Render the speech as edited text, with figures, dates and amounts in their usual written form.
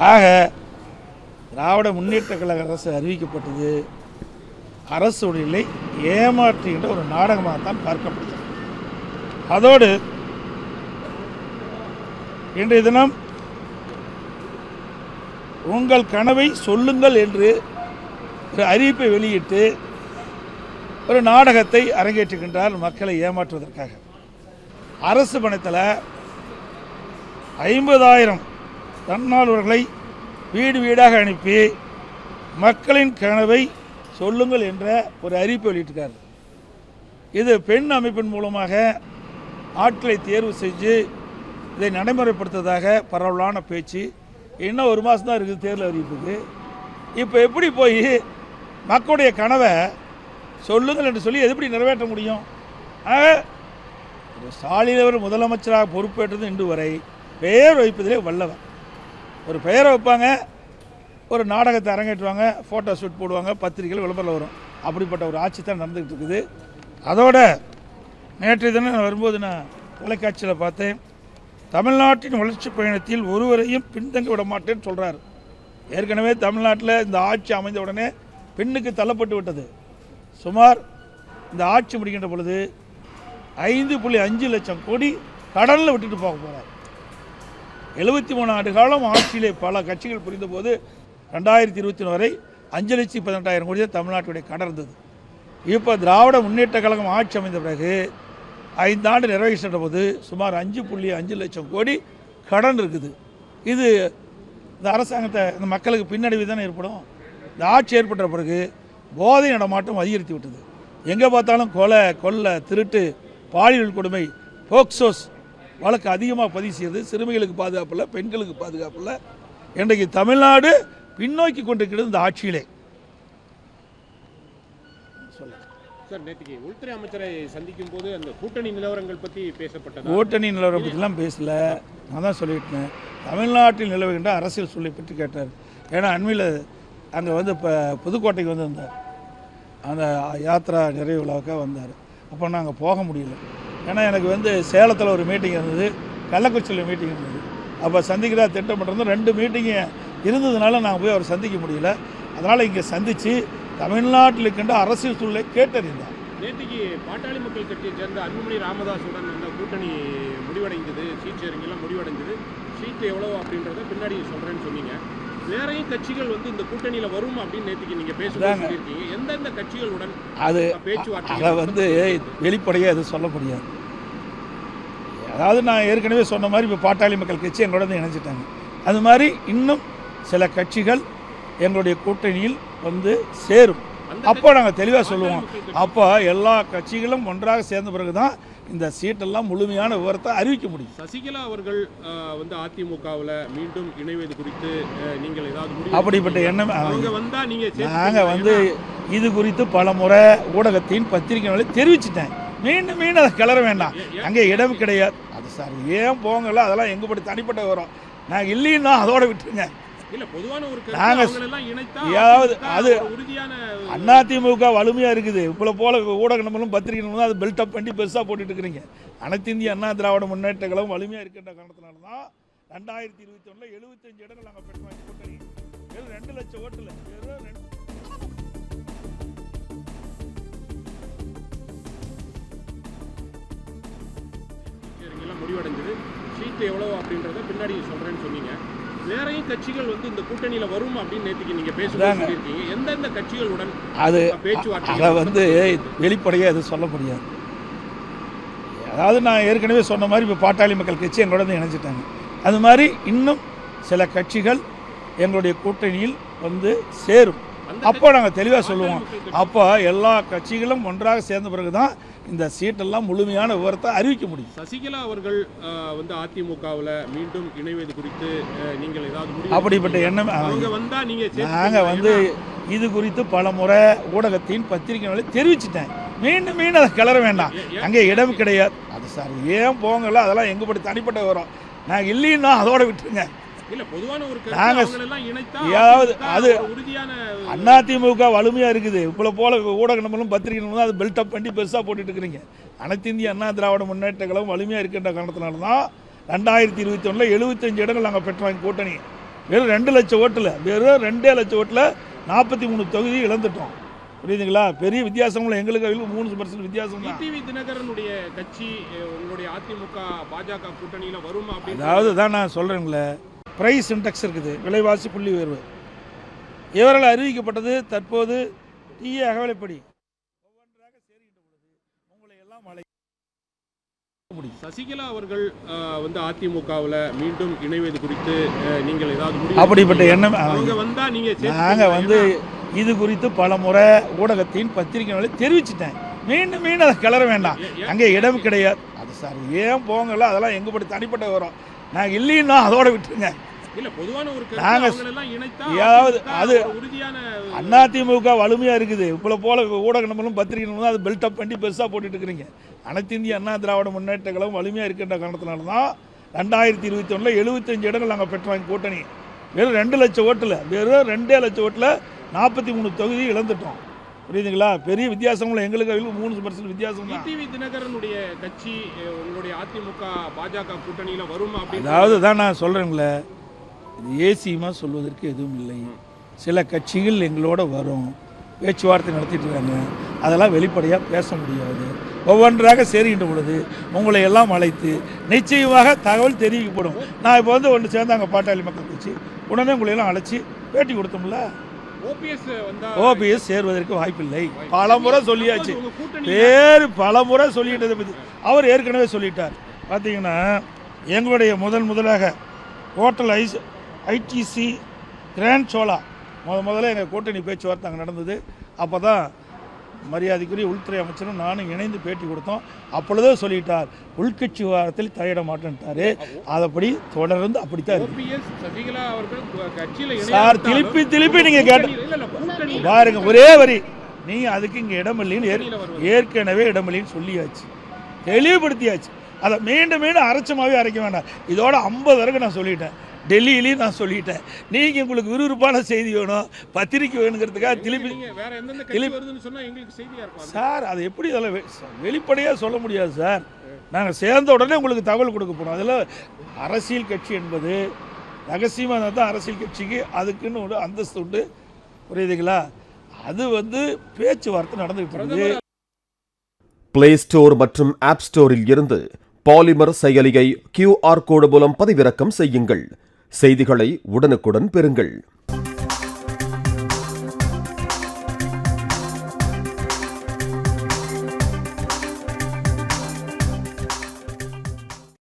ஆக திராவிட முன்னேற்ற கழக அரசு அறிவிக்கப்பட்டது அரசு ஊழியர்களை ஏமாற்றுகின்ற ஒரு நாடகமாகத்தான் பார்க்கப்படுகிறது. அதோடு இன்றைய தினம் உங்கள் கனவை சொல்லுங்கள் என்று ஒரு அறிவிப்பை வெளியிட்டு ஒரு நாடகத்தை அரங்கேற்றுகின்றார் மக்களை ஏமாற்றுவதற்காக. அரசு பணத்தில் 50,000 தன்னார்வலர்களை வீடு வீடாக அனுப்பி மக்களின் கனவை சொல்லுங்கள் என்ற ஒரு அறிவிப்பை வெளியிட்டிருக்கார். இது பெண் அமைப்பின் மூலமாக ஆட்களை தேர்வு செஞ்சு இதை நடைமுறைப்படுத்துவதாக பரவலான பேச்சு. இன்னும் 1 மாதம் தான் இருக்குது தேர்தல் அறிவிப்புக்கு. இப்போ எப்படி போய் மக்களுடைய கனவை சொல்லுங்கள் என்று சொல்லி எப்படி நிறைவேற்ற முடியும்? ஆக ஸ்டாலின் அவர் முதலமைச்சராக பொறுப்பேற்றது இன்று வரை பெயர் வைப்பதிலே வல்லவர். ஒரு பெயரை வைப்பாங்க, ஒரு நாடகத்தை அரங்கேற்றுவாங்க, ஃபோட்டோ ஷூட் போடுவாங்க, பத்திரிகைகள் விளம்பரம் வரும். அப்படிப்பட்ட ஒரு ஆட்சி தான் நடந்துக்கிட்டு இருக்குது. அதோட நேற்றைய தினம் நான் வரும்போது நான் தொலைக்காட்சியில் பார்த்தேன், தமிழ்நாட்டின் வளர்ச்சி பயணத்தில் ஒருவரையும் பின்தங்க விட மாட்டேன்னு சொல்கிறார். ஏற்கனவே தமிழ்நாட்டில் இந்த ஆட்சி அமைந்த உடனே பெண்ணுக்கு தள்ளப்பட்டு விட்டது. சுமார் இந்த ஆட்சி முடிக்கின்ற பொழுது 5.5 லட்சம் கோடி கடலில் விட்டுட்டு போக போகிறார். 73 ஆண்டு காலம் ஆட்சியிலே பல கட்சிகள் புரிந்த போது 2021 வரை 5,18,000 கோடி தான் தமிழ்நாட்டுடைய கடன் இருந்தது. இப்போ திராவிட முன்னேற்ற கழகம் ஆட்சி அமைந்த பிறகு 5 ஆண்டு நிறைவேற்ற போது சுமார் 5.5 லட்சம் கோடி கடன் இருக்குது. இது இந்த அரசாங்கத்தை இந்த மக்களுக்கு பின்னடைவு தானே ஏற்படும். இந்த ஆட்சி ஏற்பட்ட பிறகு போதை நடமாட்டம் அதிகரித்து விட்டது. எங்கே பார்த்தாலும் கொலை, கொள்ளை, திருட்டு, பாலியல் கொடுமை, போக்சோஸ் வழக்கு அதிகமாக பதிவு செய்யுது. சிறுமிகளுக்கு பாதுகாப்பு இல்லை, பெண்களுக்கு பாதுகாப்பு இல்லை. இன்றைக்கு தமிழ்நாடு பின்னோக்கி கொண்டிருக்கிறது இந்த ஆட்சியிலே. சார், நேற்றுக்கு உள்துறை அமைச்சரை சந்திக்கும் போது அந்த கூட்டணி நிலவரங்கள் பற்றி பேசப்பட்டது. கூட்டணி நிலவரம் பற்றிலாம் பேசல. நான் தான் சொல்லிட்டேன், தமிழ்நாட்டில் நிலவுகின்ற அரசியல் சூழலை பற்றி கேட்டார். ஏன்னா அண்மையில் அங்கே வந்து இப்போ புதுக்கோட்டைக்கு வந்திருந்தார், அந்த யாத்திரா நிறைவு விழாவுக்காக வந்தார். அப்போ நான் அங்கே போக முடியல. ஏன்னா எனக்கு வந்து சேலத்தில் ஒரு மீட்டிங் இருந்தது, கள்ளக்குறிச்சியில் மீட்டிங் இருந்தது. அப்போ சந்திக்கிறா திட்டம் பண்ணுறது 2 மீட்டிங்கு இருந்ததுனால நாங்கள் போய் அவர் சந்திக்க முடியல. அதனால் இங்கே சந்தித்து தமிழ்நாட்டில் இருக்கின்ற அரசியல் சூழலை கேட்டறிந்தார். நேற்றுக்கு பாட்டாளி மக்கள் கட்சியை சேர்ந்த அன்புமணி ராமதாஸுடன் அந்த கூட்டணி முடிவடைந்தது, சீட் ஷேரிங்கெல்லாம் முடிவடைந்தது. சீட்டு எவ்வளோ அப்படின்றத பின்னாடி சொல்கிறேன்னு சொன்னீங்க. வேறையும் கட்சிகள் வந்து இந்த கூட்டணியில் வரும் அப்படின்னு நேற்றுக்கு நீங்கள் பேசுகிறீங்க. எந்தெந்த கட்சிகளுடன் அது பேச்சுவார்த்தை? அதை வந்து வெளிப்படையாக எதுவும் சொல்ல முடியாது. அதாவது நான் ஏற்கனவே சொன்ன மாதிரி இப்போ பாட்டாளி மக்கள் கட்சி எங்களோட வந்து இணைஞ்சிட்டாங்க. அது மாதிரி இன்னும் சில கட்சிகள் எங்களுடைய கூட்டணியில் வந்து சேரும். அப்போ நாங்கள் தெளிவாக சொல்லுவோம். அப்போ எல்லா கட்சிகளும் ஒன்றாக சேர்ந்த பிறகு தான் இந்த சீட்டெல்லாம் முழுமையான விவரத்தை அறிவிக்க முடியும். சசிகலா அவர்கள் வந்து அதிமுகவில் மீண்டும் இணைவது குறித்து நீங்கள் ஏதாவது அப்படிப்பட்ட எண்ணம் நாங்கள் வந்து இது குறித்து பல முறை ஊடகத்தின் பத்திரிகைகளை தெரிவிச்சிட்டேன். மீண்டும் மீண்டும் அதை கிளற வேண்டாம், அங்கே இடம் கிடையாது. அது சார் ஏன் போங்கல, அதெல்லாம் எங்கப்படி தனிப்பட்ட விவரம். நாங்கள் இல்லைன்னா அதோட விட்டுருங்க. அதிமுக வலிமையாக இருக்குது. இப்போ போல ஊடக நம்பரும் பத்திரிகை நம்பரும் அது பில்டப் பண்ணி பெருசாக போட்டுட்டு இருக்கிறீங்க. அனைத்து இந்திய அண்ணா திராவிட முன்னேற்ற கழகம் வலிமையாக இருக்கின்ற காரணத்தினால தான் 2021 75 இடங்கள் நாங்கள் பெற்றோம். கூட்டணி 2 லட்சம் ஓட்டில் முடிவடைஞ்சது. சீட்டு எவ்வளோ அப்படின்றத பின்னாடி சொல்கிறேன்னு சொன்னீங்க. வேறையும் கட்சிகள் வந்து இந்த கூட்டணியில் வரும் அப்படின்னு நேற்றுக்கு நீங்கள் பேசுகிறீங்க. எந்தெந்த கட்சிகளுடன் அது பேச்சுவார்த்தை? அதை வந்து வெளிப்படையாக எதுவும் சொல்ல முடியாது. அதாவது நான் ஏற்கனவே சொன்ன மாதிரி இப்போ பாட்டாளி மக்கள் கட்சி எங்களோட வந்து இணைஞ்சிட்டாங்க. அது மாதிரி இன்னும் சில கட்சிகள் எங்களுடைய கூட்டணியில் வந்து சேரும். அப்போ நாங்கள் தெளிவாக சொல்லுவோம். அப்போ எல்லா கட்சிகளும் ஒன்றாக சேர்ந்த பிறகு தான் இந்த சீட்டெல்லாம் முழுமையான விவரத்தை அறிவிக்க முடியும். சசிகலா அவர்கள் வந்து அதிமுகவில் மீண்டும் இணைவது குறித்து நீங்கள் ஏதாவது அப்படிப்பட்ட எண்ணம் நாங்கள் வந்து இது குறித்து பல முறை ஊடகத்தின் பத்திரிகைகளை தெரிவிச்சிட்டேன். மீண்டும் மீண்டும் அதை கிளற வேண்டாம், அங்கே இடம் கிடையாது. அது சார் ஏன் போங்கல, அதெல்லாம் எங்கப்படி தனிப்பட்ட விவரம். நாங்கள் இல்லைன்னா அதோட விட்டுருங்க. அதிமுக வலிமையாக இருக்குது. இப்போ போல ஊடக நம்பரும் பத்திரிகை நம்பரும் அது பில்டப் பண்ணி பெருசாக போட்டுட்டு இருக்கிறீங்க. அனைத்து இந்திய அண்ணா திராவிட முன்னேற்ற கழகம் வலிமையாக இருக்கின்ற காரணத்தினால தான் 2021 75 இடங்கள் நாங்கள் பெற்றோம் கூட்டணி. வெறும் 2 லட்சம் ஓட்டில், வெறும் 2 லட்சம் ஓட்டில் 43 தொகுதி இழந்துட்டோம். புரியுதுங்களா? பெரிய வித்தியாசம் எங்களுக்கு 3% வித்தியாசம் தான். டிடிவி தினகரனுடைய கட்சி உங்களுடைய அதிமுக பாஜக கூட்டணியில வருமா அப்படின்னு அதாவது தான் நான் சொல்கிறேங்களே, ப்ரைஸ் இன்டெக்ஸ் இருக்குது, விலைவாசி புள்ளி உயர்வு. இவரால் அறிவிக்கப்பட்டது தற்போது தீய அகவலைப்படி. ஒவ்வொன்றாக சேருகின்ற பொழுது உங்களை எல்லாம் அழைக்க முடியும். சசிகலா அவர்கள் வந்து அதிமுகவில் மீண்டும் இணைவது குறித்து நீங்கள் ஏதாவது முடிவு அப்படிப்பட்ட எண்ணம் அவங்க வந்தா நீங்க நாங்கள் வந்து இது குறித்து பல முறை ஊடகத்தின் பத்திரிகைகளை தெரிவிச்சிட்டேன். மீண்டும் மீண்டும் அதை கிளற வேண்டாம், அங்கே இடம் கிடையாது. அது சார் ஏன் போங்கல, அதெல்லாம் எங்க படி தனிப்பட்ட வரும். நாங்கள் இல்லைன்னா அதோட விட்டுருங்க. இல்ல பொதுவான ஒரு ஏதாவது அது அதிமுக வலிமையா இருக்குது. இப்போ போல ஊடக நம்பரும் பத்திரிகை நம்பரும் அது பில்டப் பண்ணி பெருசாக போட்டுட்டு இருக்கிறீங்க. அனைத்து இந்திய அண்ணா திராவிட முன்னேற்ற கழகம் வலிமையாக இருக்கின்ற காரணத்தினால தான் 2021 75 இடங்கள் நாங்கள் பெற்றோம் கூட்டணி. வெறும் 2 லட்சம் ஓட்டில், வெறும் 2 லட்சம் ஓட்டில் 43 தொகுதி இழந்துட்டோம். புரியுதுங்களா? பெரிய வித்தியாசம் எங்களுக்கு 3% வித்தியாசம் தான். டிடிவி தினகரனுடைய கட்சி உங்களுடைய அதிமுக பாஜக கூட்டணியில வருமா அப்படின்னு அதாவது தான் நான் சொல்கிறேங்களே, இது ஏசியமாக சொல்வதற்கு எதுவும் இல்லை. சில கட்சிகள் எங்களோட வரும், பேச்சுவார்த்தை நடத்திட்டு இருக்காங்க, அதெல்லாம் வெளிப்படையாக பேச முடியாது. ஒவ்வொன்றாக சேருகின்ற பொழுது உங்களை எல்லாம் அழைத்து நிச்சயமாக தகவல் தெரிவிக்கப்படும். நான் இப்போ வந்து ஒன்று சேர்ந்தாங்க பாட்டாளி மக்கள் கட்சி, உடனே உங்களை எல்லாம் அழைச்சி பேட்டி கொடுத்தோம்ல. ஓபிஎஸ் சேருவதற்கு வாய்ப்பில்லை, பல முறை சொல்லியாச்சு. பேர் பல முறை சொல்லிட்டதை பற்றி அவர் ஏற்கனவே சொல்லிட்டார். பார்த்தீங்கன்னா எங்களுடைய முதலாக ஹோட்டல் ஐடிசி கிராண்ட் சோலா முதல்ல எங்கள் கூட்டணி பேச்சுவார்த்தை அங்கே நடந்தது. அப்போ தான் மரியாதைக்குரிய உள்துறை அமைச்சரும் நானும் இணைந்து பேட்டி கொடுத்தோம். அப்பொழுதே சொல்லிட்டார், உள்கட்சி விவகாரத்தில் தலையிட மாட்டேன்ட்டாரு. அதப்படி தொடர்ந்து அப்படித்தான் சார். திருப்பி நீங்க கேட்ட பாருங்க, ஒரே வரி, நீங்க அதுக்கு இங்க இடமில்லைன்னு ஏற்கனவே இடமில்லைன்னு சொல்லியாச்சு, தெளிவுபடுத்தியாச்சு. அதை மீண்டும் அரைச்சமாவே அரைக்க வேண்டாம். இதோட 50 வரைக்கும் நான் சொல்லிட்டேன், டெல்லியிலையும் நான் சொல்லிட்டேன். நீங்கள் உங்களுக்கு விறுவிறுப்பான செய்தி வேணும், பத்திரிக்கை வேணுங்கிறதுக்காக சார் அதை எப்படி இதெல்லாம் வெளிப்படையாக சொல்ல முடியாது சார். நாங்கள் சேர்ந்த உடனே உங்களுக்கு தகவல் கொடுக்க போகிறோம். அதில் அரசியல் கட்சி என்பது ரகசியமாக தான் அரசியல் கட்சிக்கு அதுக்குன்னு ஒரு அந்தஸ்து உண்டு. புரியுதுங்களா? அது வந்து பேச்சுவார்த்தை நடந்துகிட்டு இருக்குது. பிளே ஸ்டோர் மற்றும் ஆப் ஸ்டோரில் இருந்து பாலிமர் செயலியை QR கோடு மூலம் பதிவிறக்கம் செய்யுங்கள். செய்திகளை உடனுக்குடன் பெறுங்கள்.